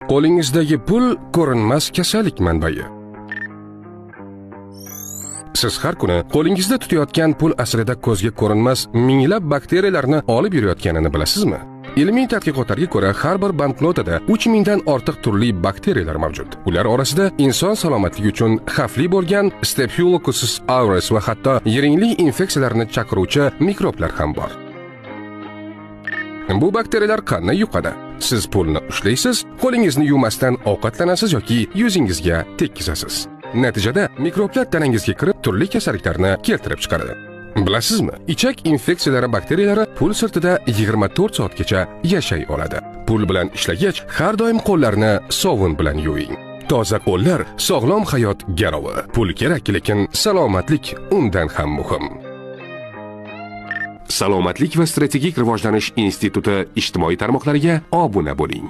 Qo'lingizdagi pul ko'rinmas kasallik manbai. Siz har kuni qo'lingizda tutayotgan pul aslida ko'zga ko'rinmas minglab bakteriyalarni olib yurayotganini bilasizmi? Ilmiy tadqiqotlarga ko'ra, har bir banknotada 3000 dan ortiq turli bakteriyalar mavjud. Ular orasida inson salomatligi uchun xavfli bo'lgan Staphylococcus aureus va hatto yiringli infeksiyalarni chaqiruvchi mikroblar ham bor. Bu bakteriyalar qanday yuqadi? Siz pulni ushlaysiz, qo'lingizni yuvmasdan ovqatlanasiz yoki yuzingizga tekkizasiz. Natijada mikroblar tanangizga kirib, turli kasalliklarni keltirib chiqaradi. Bilasizmi? Ichak infeksiyalari bakteriyalari pul sirtida 24 soatgacha yashay oladi. Pul bilan ishlagach, har doim qo'llarni sovun bilan yuving. Toza qo'llar sog'lom hayot garovi. Pul kerak, lekin salomatlik undan ham muhim. Salomatlik va strategik rivojlanish instituti ijtimoiy tarmoqlariga obuna bo'ling.